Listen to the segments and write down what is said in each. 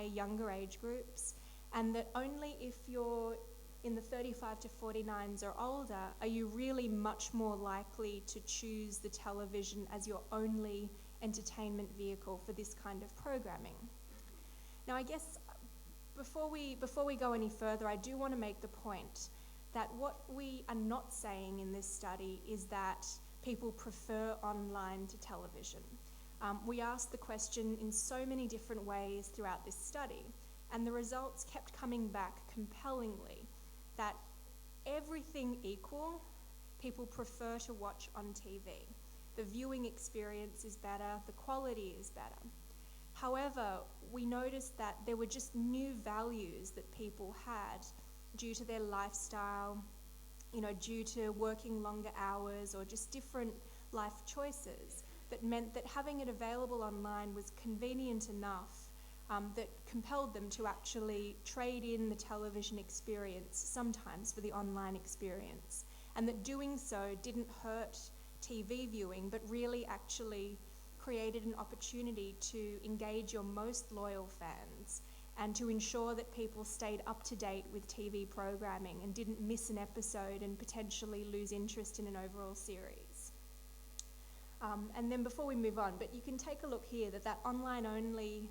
younger age groups, and that only if you're in the 35 to 49s or older are you really much more likely to choose the television as your only entertainment vehicle for this kind of programming. Now, I guess before we go any further, I do want to make the point that what we are not saying in this study is that people prefer online to television. We asked the question in so many different ways throughout this study, and the results kept coming back compellingly that everything equal, people prefer to watch on TV. The viewing experience is better, the quality is better. However, we noticed that there were just new values that people had due to their lifestyle, due to working longer hours or just different life choices that meant that having it available online was convenient enough that compelled them to actually trade in the television experience sometimes for the online experience, and that doing so didn't hurt TV viewing but really actually created an opportunity to engage your most loyal fans and to ensure that people stayed up to date with TV programming and didn't miss an episode and potentially lose interest in an overall series. And then before we move on, but you can take a look here that online only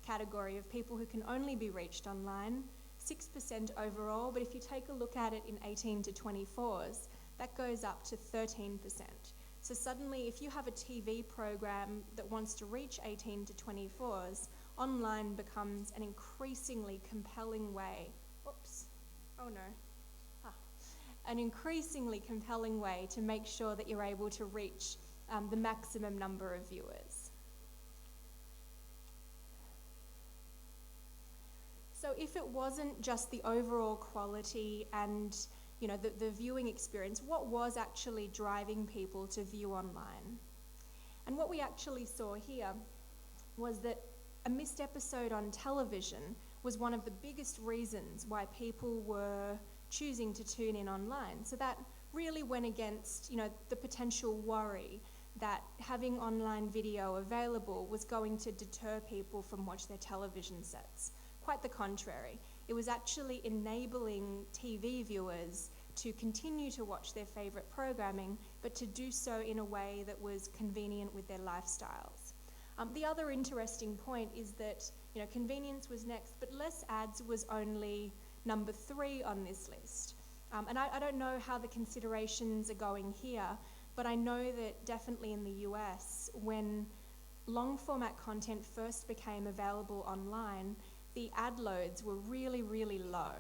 category of people who can only be reached online, 6% overall, but if you take a look at it in 18 to 24s, that goes up to 13%. So suddenly, if you have a TV program that wants to reach 18 to 24s, online becomes an increasingly compelling way, an increasingly compelling way to make sure that you're able to reach the maximum number of viewers. So if it wasn't just the overall quality and the viewing experience, what was actually driving people to view online? And what we actually saw here was that a missed episode on television was one of the biggest reasons why people were choosing to tune in online. So that really went against, the potential worry that having online video available was going to deter people from watching their television sets. Quite the contrary. It was actually enabling TV viewers to continue to watch their favorite programming, but to do so in a way that was convenient with their lifestyles. The other interesting point is that, convenience was next, but less ads was only number 3 on this list. And I don't know how the considerations are going here, but I know that definitely in the US, when long format content first became available online, the ad loads were really, really low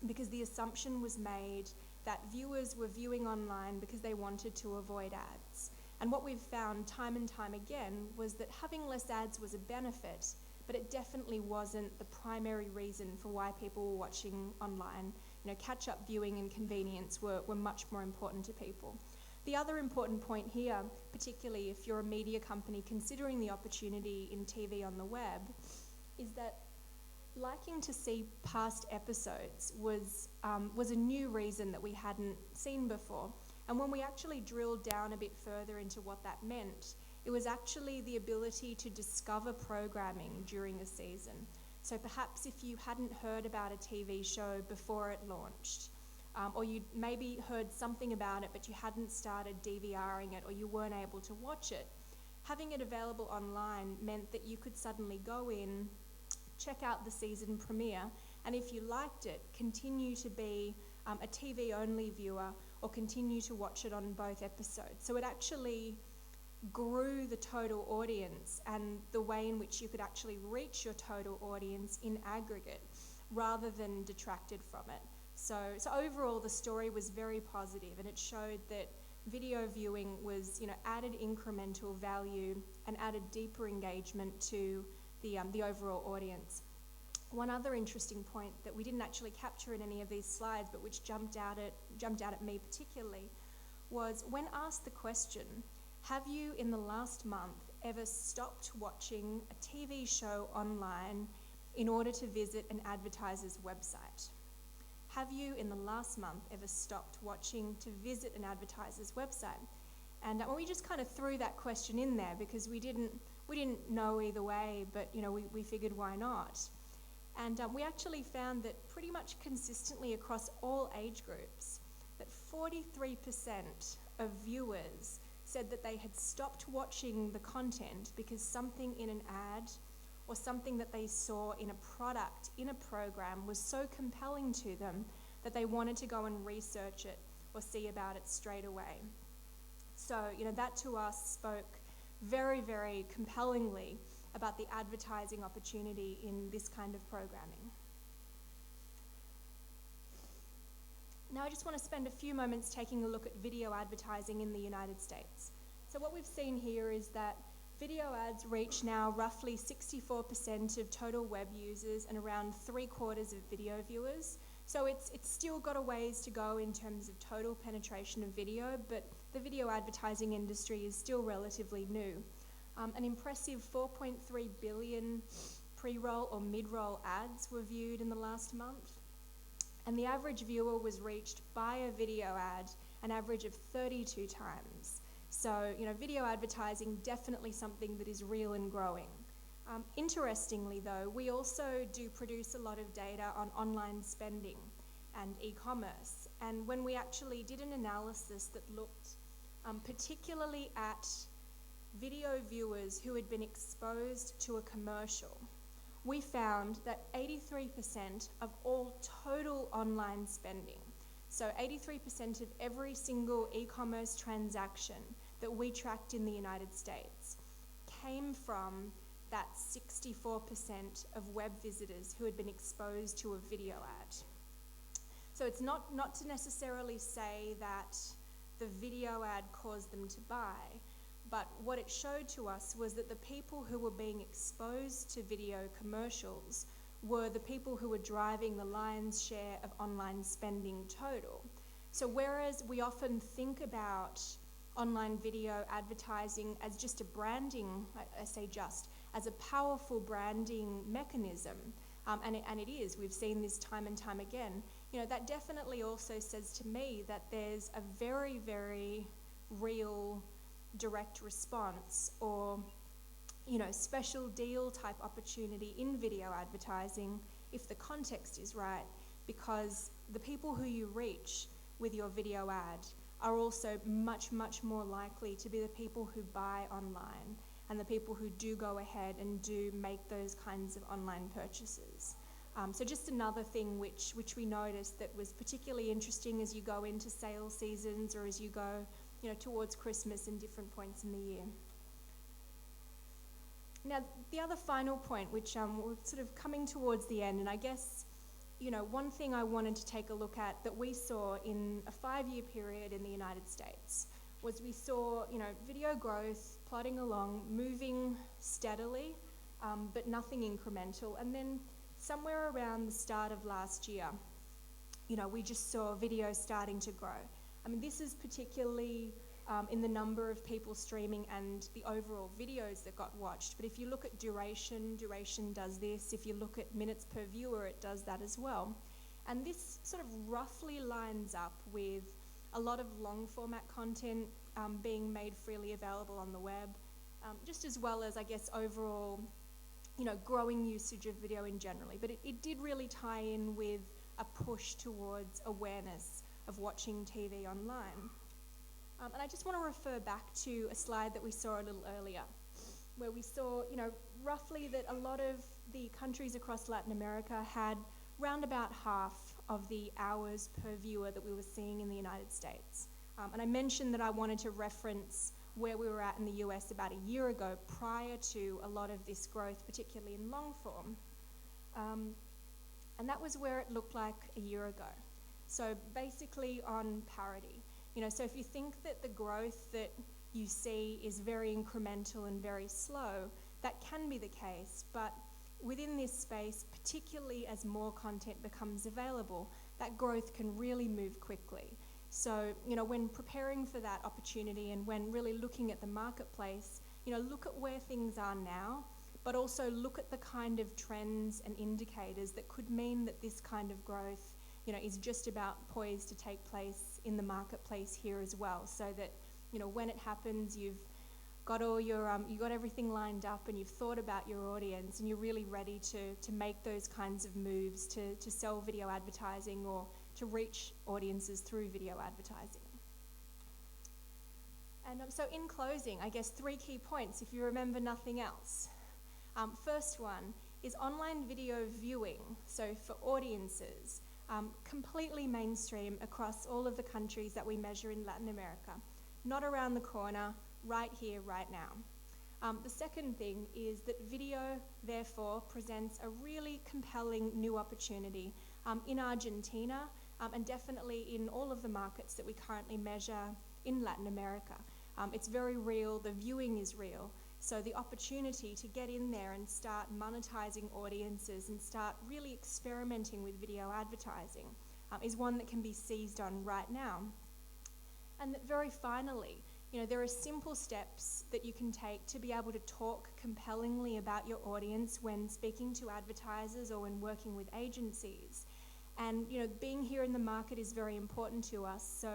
because the assumption was made that viewers were viewing online because they wanted to avoid ads. And what we've found time and time again was that having less ads was a benefit, but it definitely wasn't the primary reason for why people were watching online. Catch-up viewing and convenience were much more important to people. The other important point here, particularly if you're a media company considering the opportunity in TV on the web, is that liking to see past episodes was a new reason that we hadn't seen before. And when we actually drilled down a bit further into what that meant, it was actually the ability to discover programming during a season. So perhaps if you hadn't heard about a TV show before it launched, or you maybe heard something about it but you hadn't started DVRing it or you weren't able to watch it, having it available online meant that you could suddenly go in, check out the season premiere, and if you liked it, continue to be a TV-only viewer or continue to watch it on both episodes. So it actually grew the total audience and the way in which you could actually reach your total audience in aggregate rather than detracted from it. So overall, the story was very positive, and it showed that video viewing was, added incremental value and added deeper engagement to the overall audience. One other interesting point that we didn't actually capture in any of these slides, but which jumped out at me particularly, was when asked the question, have you in the last month ever stopped watching a TV show online in order to visit an advertiser's website? Have you in the last month ever stopped watching to visit an advertiser's website? And we just kind of threw that question in there because we didn't know either way, but we figured why not. And we actually found that pretty much consistently across all age groups, that 43% of viewers said that they had stopped watching the content because something in an ad or something that they saw in a product, in a program, was so compelling to them that they wanted to go and research it or see about it straight away. So, that to us spoke very, very compellingly about the advertising opportunity in this kind of programming. Now I just want to spend a few moments taking a look at video advertising in the United States. So what we've seen here is that video ads reach now roughly 64% of total web users and around 3/4 of video viewers. So it's still got a ways to go in terms of total penetration of video, but the video advertising industry is still relatively new. An impressive 4.3 billion pre-roll or mid-roll ads were viewed in the last month, and the average viewer was reached by a video ad an average of 32 times. So, video advertising, definitely something that is real and growing. Interestingly though, we also do produce a lot of data on online spending and e-commerce, and when we actually did an analysis that looked particularly at video viewers who had been exposed to a commercial, we found that 83% of all total online spending, so 83% of every single e-commerce transaction that we tracked in the United States came from that 64% of web visitors who had been exposed to a video ad. So it's not to necessarily say that the video ad caused them to buy, but what it showed to us was that the people who were being exposed to video commercials were the people who were driving the lion's share of online spending total. So whereas we often think about online video advertising as just a branding, I say just, as a powerful branding mechanism, and it is, we've seen this time and time again, that definitely also says to me that there's a very, very real direct response or special deal type opportunity in video advertising if the context is right, because the people who you reach with your video ad are also much, much more likely to be the people who buy online and the people who do go ahead and do make those kinds of online purchases. So just another thing which we noticed that was particularly interesting as you go into sales seasons or as you go towards Christmas and different points in the year. Now, the other final point, which we're sort of coming towards the end, and I guess, one thing I wanted to take a look at that we saw in a 5-year period in the United States was we saw, video growth plodding along, moving steadily, but nothing incremental. And then somewhere around the start of last year, we just saw video starting to grow. I mean, this is particularly in the number of people streaming and the overall videos that got watched. But if you look at duration does this. If you look at minutes per viewer, it does that as well. And this sort of roughly lines up with a lot of long format content being made freely available on the web, just as well as, I guess, overall, growing usage of video in generally. But it did really tie in with a push towards awareness of watching TV online. And I just want to refer back to a slide that we saw a little earlier, where we saw, roughly that a lot of the countries across Latin America had round about half of the hours per viewer that we were seeing in the United States. And I mentioned that I wanted to reference where we were at in the US about a year ago, prior to a lot of this growth, particularly in long form. And that was where it looked like a year ago. So basically on parity. So if you think that the growth that you see is very incremental and very slow, that can be the case, but within this space, particularly as more content becomes available, that growth can really move quickly. So, when preparing for that opportunity and when really looking at the marketplace, look at where things are now, but also look at the kind of trends and indicators that could mean that this kind of growth is just about poised to take place in the marketplace here as well, so that, when it happens, you've got all your, you got everything lined up and you've thought about your audience and you're really ready to make those kinds of moves to sell video advertising or to reach audiences through video advertising. And so in closing, I guess 3 key points if you remember nothing else. First one is online video viewing, so for audiences, completely mainstream across all of the countries that we measure in Latin America. Not around the corner, right here, right now. The second thing is that video, therefore, presents a really compelling new opportunity in Argentina and definitely in all of the markets that we currently measure in Latin America. It's very real, the viewing is real. So the opportunity to get in there and start monetizing audiences and start really experimenting with video advertising is one that can be seized on right now. And that very finally, there are simple steps that you can take to be able to talk compellingly about your audience when speaking to advertisers or when working with agencies. And, being here in the market is very important to us. So,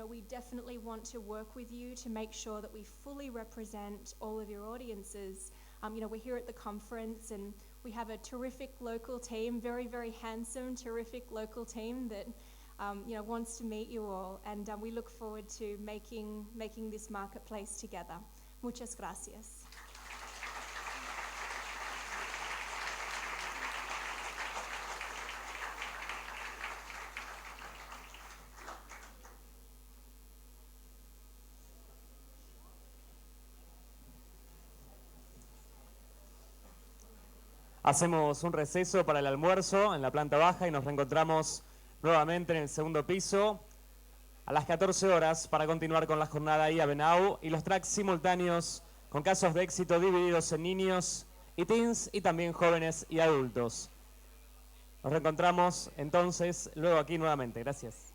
we definitely want to work with you to make sure that we fully represent all of your audiences. We're here at the conference and we have a terrific local team, very, very handsome, terrific local team that wants to meet you all. And we look forward to making this marketplace together. Muchas gracias. Hacemos un receso para el almuerzo en la planta baja y nos reencontramos nuevamente en el segundo piso a las 14 horas para continuar con la jornada IAB Now y los tracks simultáneos con casos de éxito divididos en niños y teens y también jóvenes y adultos. Nos reencontramos entonces luego aquí nuevamente. Gracias.